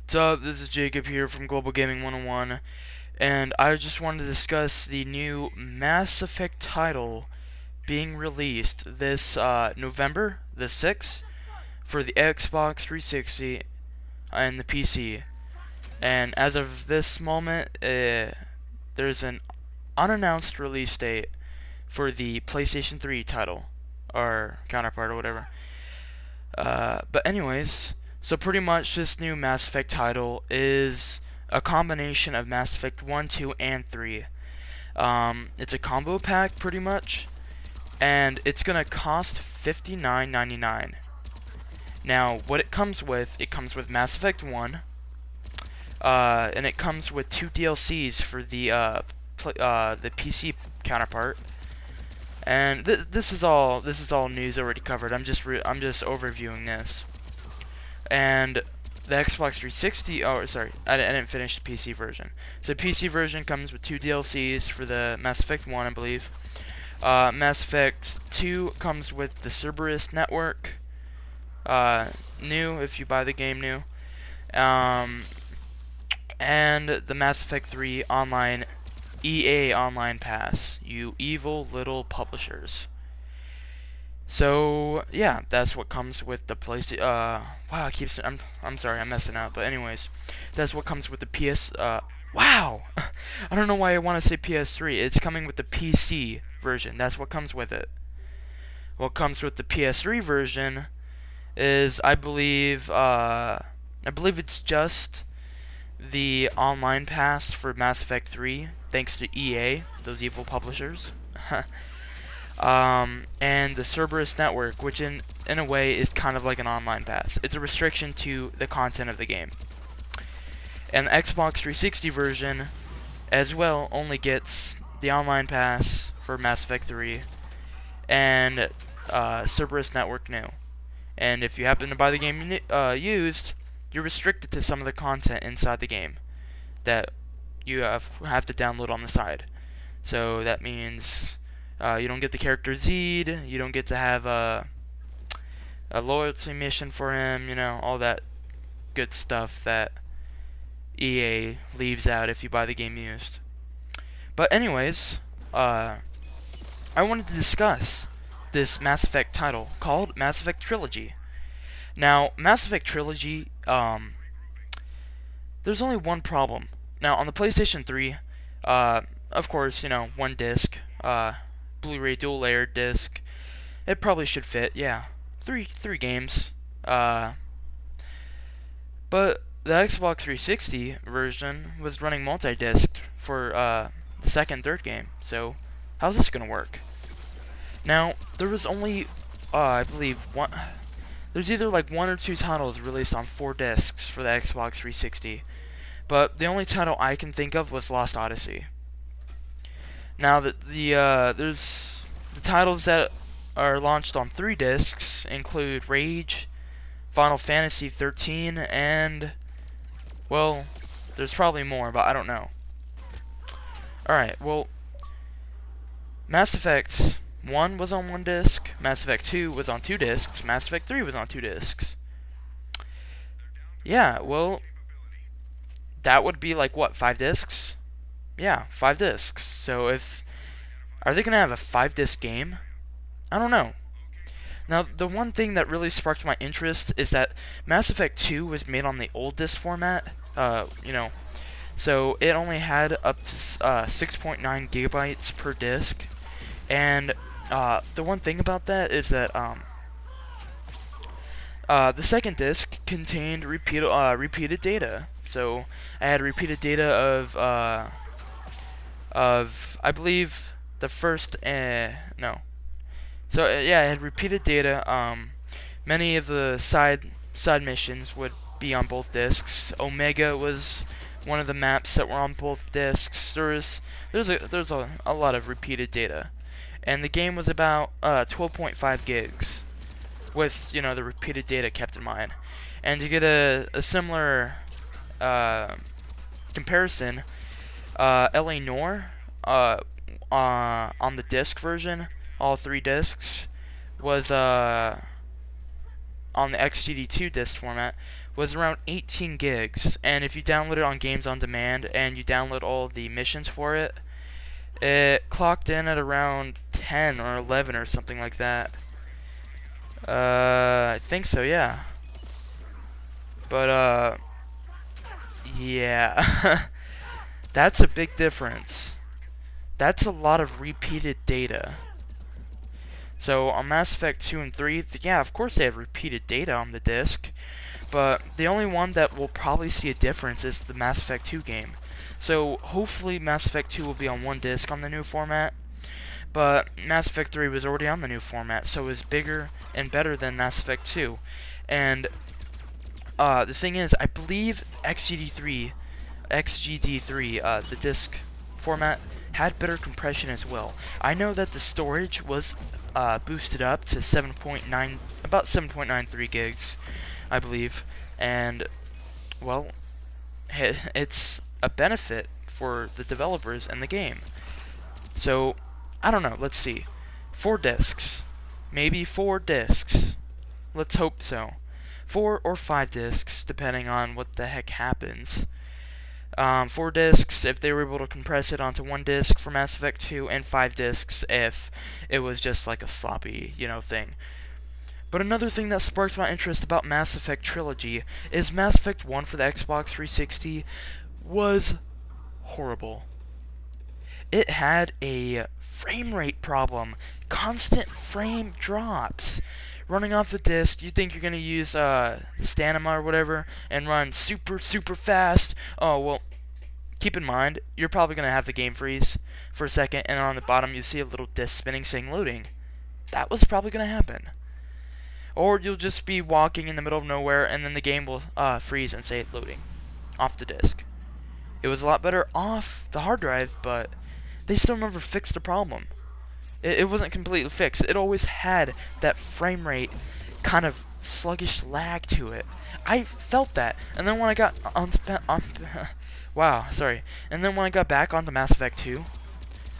What's up? This is Jacob here from Global Gaming 101, and I just wanted to discuss the new Mass Effect title being released this November the 6th for the Xbox 360 and the PC. And as of this moment, there's an unannounced release date for the PlayStation 3 title, or counterpart, or whatever. But anyways, so pretty much this new Mass Effect title is a combination of Mass Effect 1, 2, and 3. It's a combo pack, pretty much, and it's gonna cost $59.99. Now, what it comes with Mass Effect 1, and it comes with 2 DLCs for the PC counterpart. And this is all news already covered. I'm just overviewing this. And the Xbox 360. Oh, sorry, I didn't finish the PC version. So the PC version comes with 2 DLCs for the Mass Effect 1, I believe. Mass Effect 2 comes with the Cerberus network. New if you buy the game new. And the Mass Effect 3 online. EA Online Pass, you evil little publishers. So yeah, that's what comes with the PlayStation. Wow, I'm sorry, I'm messing up. But anyways, that's what comes with the PS. Wow, I don't know why I want to say PS3. It's coming with the PC version. That's what comes with it. What comes with the PS3 version is, I believe it's just the online pass for Mass Effect 3, thanks to EA, those evil publishers. And the Cerberus network, which in a way is kind of like an online pass. It's a restriction to the content of the game. And the Xbox 360 version, as well, only gets the online pass for Mass Effect 3 and Cerberus network new. And if you happen to buy the game used, you're restricted to some of the content inside the game that you have to download on the side. So that means you don't get the character Zed, you don't get to have a loyalty mission for him, you know, all that good stuff that EA leaves out if you buy the game used. But anyways, I wanted to discuss this Mass Effect title called Mass Effect Trilogy. Now, Mass Effect Trilogy, there's only one problem. Now, on the PlayStation 3, of course, you know, 1 disc, Blu-ray dual-layered disc, it probably should fit, yeah, three games. But the Xbox 360 version was running multi-disc for the second, third game. So, how's this gonna work? Now, there was only, I believe, one. There's either like 1 or 2 titles released on 4 discs for the Xbox 360, but the only title I can think of was Lost Odyssey. Now there's the titles that are launched on 3 discs include Rage, Final Fantasy 13, and, well, there's probably more, but I don't know. Alright, well, Mass Effect 1 was on 1 disc, Mass Effect 2 was on 2 discs, Mass Effect 3 was on 2 discs. Yeah, well, that would be like, what, 5 discs? Yeah, 5 discs. So are they gonna have a 5-disc game? I don't know. Now, the one thing that really sparked my interest is that Mass Effect 2 was made on the old disc format, you know, so it only had up to 6.9 gigabytes per disc, and the one thing about that is that the second disc contained repeated data. So I had repeated data of I believe the first no. So yeah, I had repeated data. Many of the side missions would be on both discs. Omega was one of the maps that were on both discs. There's a lot of repeated data. And the game was about 12.5 gigs, with, you know, the repeated data kept in mind. And to get a similar comparison, L.A. Noire on the disc version, all 3 discs, was on the XGD2 disc format, was around 18 gigs, and if you download it on Games on Demand and you download all the missions for it, it clocked in at around 10 or 11 or something like that. I think so, yeah. But, yeah. That's a big difference. That's a lot of repeated data. So, on Mass Effect 2 and 3, yeah, of course they have repeated data on the disc, but the only one that will probably see a difference is the Mass Effect 2 game. So, hopefully Mass Effect 2 will be on one disc on the new format, but Mass Effect 3 was already on the new format, so it was bigger and better than Mass Effect 2. And the thing is, I believe XGD3, the disc format, had better compression as well. I know that the storage was boosted up to about 7.93 gigs, I believe, and well, it's a benefit for the developers and the game. So, I don't know, let's see. 4 discs. Maybe 4 discs. Let's hope so. 4 or 5 discs, depending on what the heck happens. 4 discs if they were able to compress it onto 1 disc for Mass Effect 2, and 5 discs if it was just like a sloppy, thing. But another thing that sparked my interest about Mass Effect Trilogy is Mass Effect 1 for the Xbox 360 was horrible. It had a frame rate problem, constant frame drops. Running off the disc, you think you're going to use the stamina or whatever and run super fast. Oh, well, keep in mind, you're probably going to have the game freeze for a second, and on the bottom you see a little disc spinning saying loading. That was probably going to happen. Or you'll just be walking in the middle of nowhere, and then the game will freeze and say loading off the disc. It was a lot better off the hard drive, but they still never fixed the problem. It wasn't completely fixed. It always had that frame rate kind of sluggish lag to it. I felt that. And then when I got wow, sorry. And then when I got back onto Mass Effect 2,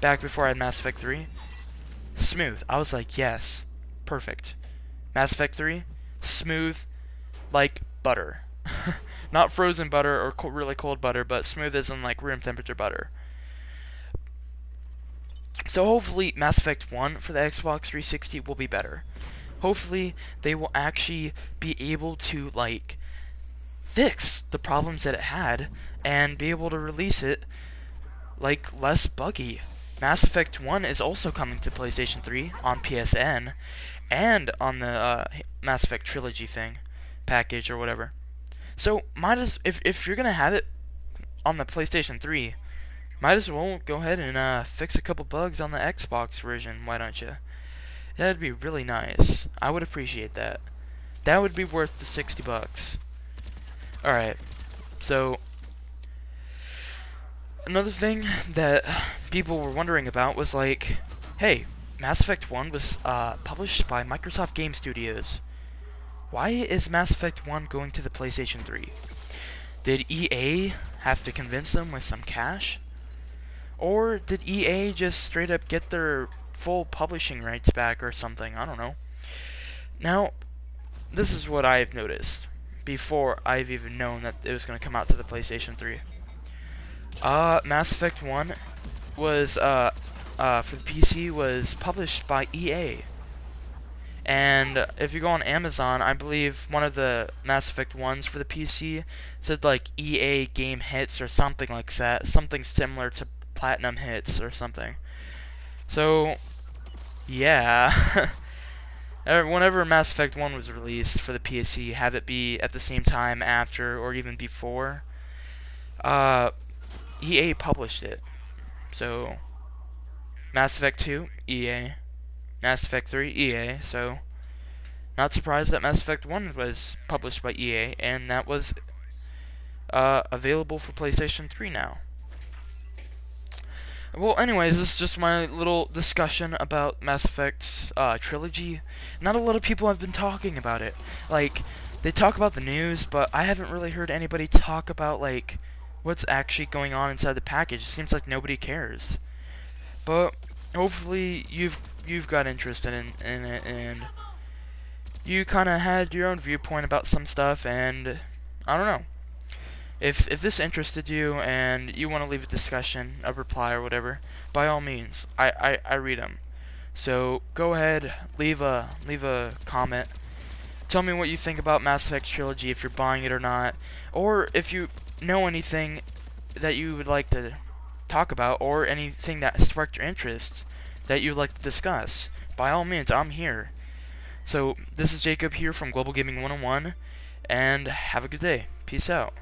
back before I had Mass Effect 3, smooth. I was like, yes, perfect. Mass Effect 3, smooth like butter. Not frozen butter or really cold butter, but smooth as in like room temperature butter. So hopefully Mass Effect 1 for the Xbox 360 will be better. Hopefully they will actually be able to like fix the problems that it had and be able to release it like less buggy. Mass Effect 1 is also coming to PlayStation 3 on PSN and on the Mass Effect Trilogy thing, package or whatever. So if you're gonna have it on the PlayStation 3, might as well go ahead and fix a couple bugs on the Xbox version, why don't you? That'd be really nice. I would appreciate that. That would be worth the $60. Alright, so another thing that people were wondering about was like, hey, Mass Effect 1 was published by Microsoft Game Studios. Why is Mass Effect 1 going to the PlayStation 3? Did EA have to convince them with some cash? Or did EA just straight up get their full publishing rights back or something? I don't know. Now, this is what I've noticed before I've even known that it was going to come out to the PlayStation 3. Mass Effect 1 was, for the PC, was published by EA. And if you go on Amazon, I believe one of the Mass Effect 1s for the PC said like EA Game Hits or something like that. Something similar to Platinum Hits or something. So, yeah. Whenever Mass Effect 1 was released for the PC, have it be at the same time, after, or even before, EA published it. So, Mass Effect 2, EA. Mass Effect 3, EA. So, not surprised that Mass Effect 1 was published by EA, and that was available for PlayStation 3 now. Well, anyways, this is just my little discussion about Mass Effect's trilogy. Not a lot of people have been talking about it. Like, they talk about the news, but I haven't really heard anybody talk about, like, what's actually going on inside the package. It seems like nobody cares. But hopefully you've got interest in it, and you kind of had your own viewpoint about some stuff, and I don't know. If this interested you and you want to leave a discussion, a reply or whatever, by all means, I read them. So go ahead, leave a comment. Tell me what you think about Mass Effect Trilogy, if you're buying it or not, or if you know anything that you would like to talk about, or anything that sparked your interest that you'd like to discuss. By all means, I'm here. So this is Jacob here from Global Gaming 101, and have a good day. Peace out.